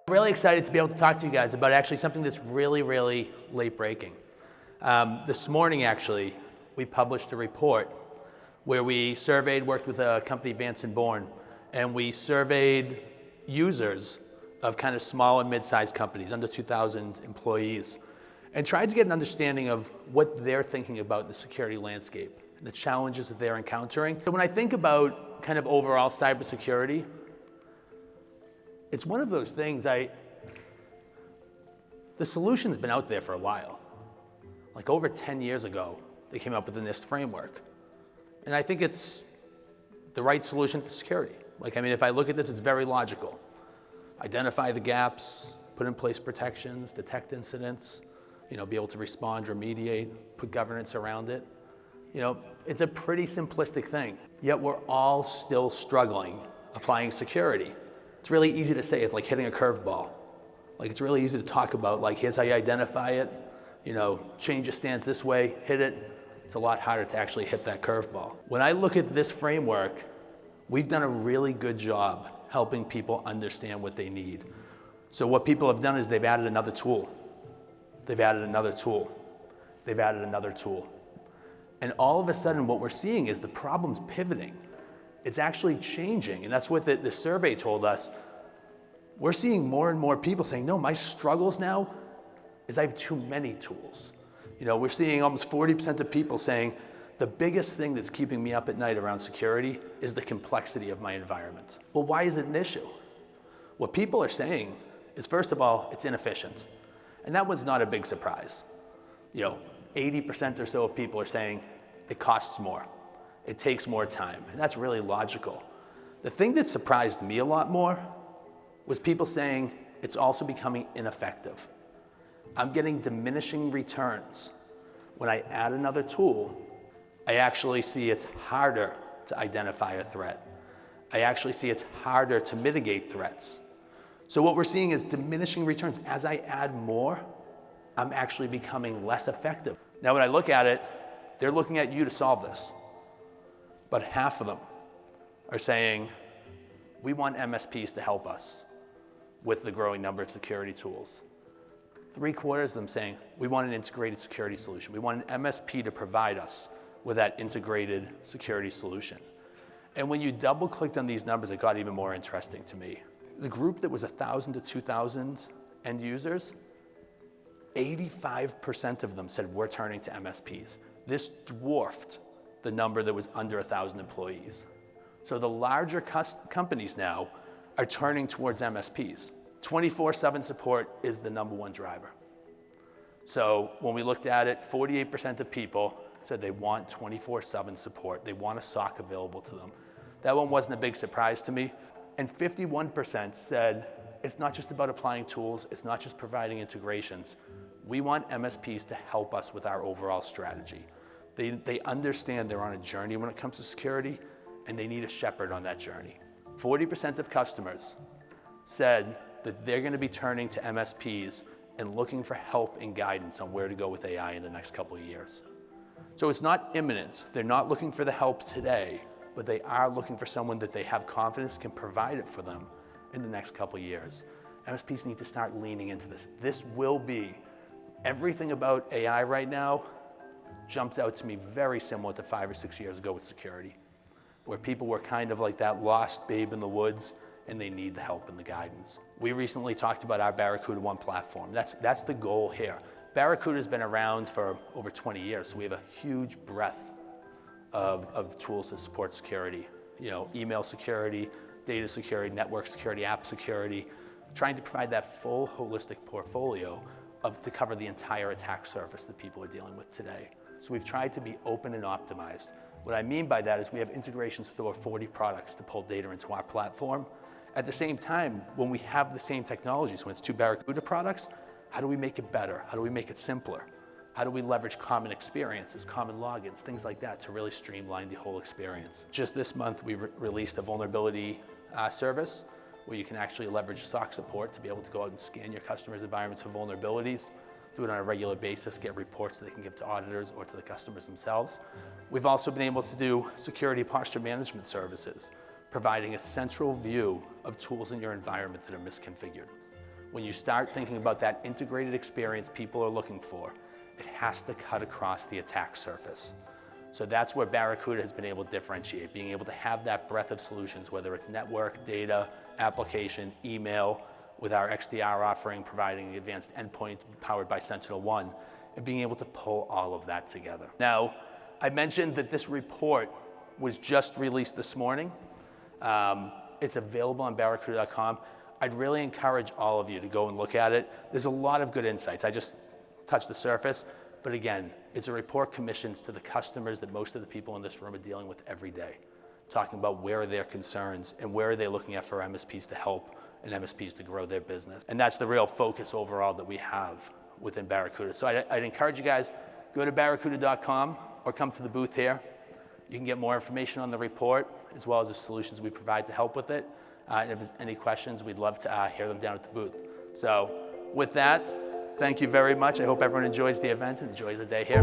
I'm really excited to be able to talk to you guys about actually something that's really, really late breaking. This morning, actually, we published a report where we worked with a company, Vanson Bourne, and we surveyed users of kind of small and mid-sized companies, under 2,000 employees, and tried to get an understanding of what they're thinking about the security landscape, the challenges that they're encountering. So when I think about kind of overall cybersecurity, it's one of those things, the solution's been out there for a while. Like over 10 years ago, they came up with the NIST framework. And I think it's the right solution to security. If I look at this, it's very logical. Identify the gaps, put in place protections, detect incidents, be able to respond, remediate, put governance around it. It's a pretty simplistic thing. Yet we're all still struggling applying security. It's really easy to say, it's like hitting a curveball. It's really easy to talk about, here's how you identify it, change your stance this way, hit it. It's a lot harder to actually hit that curveball. When I look at this framework, we've done a really good job helping people understand what they need. So what people have done is they've added another tool. They've added another tool. They've added another tool. And all of a sudden, what we're seeing is the problem's pivoting. It's actually changing, and that's what the survey told us. We're seeing more and more people saying, no, my struggles now is I have too many tools. We're seeing almost 40% of people saying, the biggest thing that's keeping me up at night around security is the complexity of my environment. Well, why is it an issue? What people are saying is, first of all, it's inefficient. And that one's not a big surprise. 80% or so of people are saying it costs more. It takes more time, and that's really logical. The thing that surprised me a lot more was people saying it's also becoming ineffective. I'm getting diminishing returns. When I add another tool, I actually see it's harder to identify a threat. I actually see it's harder to mitigate threats. So what we're seeing is diminishing returns. As I add more, I'm actually becoming less effective. Now, when I look at it, they're looking at you to solve this. But half of them are saying, we want MSPs to help us with the growing number of security tools. 3/4 of them saying, we want an integrated security solution. We want an MSP to provide us with that integrated security solution. And when you double clicked on these numbers, it got even more interesting to me. The group that was 1,000 to 2,000 end users, 85% of them said we're turning to MSPs. This dwarfed the number that was under 1,000 employees. So the larger companies now are turning towards MSPs. 24/7 support is the number one driver. So when we looked at it, 48% of people said they want 24/7 support. They want a SOC available to them. That one wasn't a big surprise to me. And 51% said it's not just about applying tools, it's not just providing integrations. We want MSPs to help us with our overall strategy. They understand they're on a journey when it comes to security, and they need a shepherd on that journey. 40% of customers said that they're going to be turning to MSPs and looking for help and guidance on where to go with AI in the next couple of years. So it's not imminent. They're not looking for the help today, but they are looking for someone that they have confidence can provide it for them in the next couple of years. MSPs need to start leaning into this. This will be, everything about AI right now jumps out to me very similar to 5 or 6 years ago with security, where people were kind of like that lost babe in the woods and they need the help and the guidance. We recently talked about our Barracuda One platform. That's the goal here. Barracuda's been around for over 20 years, so we have a huge breadth of tools to support security. Email security, data security, network security, app security, trying to provide that full holistic portfolio to cover the entire attack surface that people are dealing with today. So we've tried to be open and optimized. What I mean by that is we have integrations with over 40 products to pull data into our platform. At the same time, when we have the same technologies, when it's 2 Barracuda products, how do we make it better? How do we make it simpler? How do we leverage common experiences, common logins, things like that to really streamline the whole experience? Just this month, we released a vulnerability service where you can actually leverage SOC support to be able to go out and scan your customers' environments for vulnerabilities, do it on a regular basis, get reports that they can give to auditors or to the customers themselves. We've also been able to do security posture management services, providing a central view of tools in your environment that are misconfigured. When you start thinking about that integrated experience people are looking for, it has to cut across the attack surface. So that's where Barracuda has been able to differentiate, being able to have that breadth of solutions, whether it's network, data, application, email, with our XDR offering, providing the advanced endpoint powered by SentinelOne, and being able to pull all of that together. Now, I mentioned that this report was just released this morning. It's available on barracuda.com. I'd really encourage all of you to go and look at it. There's a lot of good insights. I just touched the surface, but again, it's a report commissioned to the customers that most of the people in this room are dealing with every day, talking about where are their concerns and where are they looking at for MSPs to help and MSPs to grow their business. And that's the real focus overall that we have within Barracuda. So I'd encourage you guys, go to barracuda.com or come to the booth here. You can get more information on the report as well as the solutions we provide to help with it. And if there's any questions, we'd love to hear them down at the booth. So with that, thank you very much. I hope everyone enjoys the event and enjoys the day here.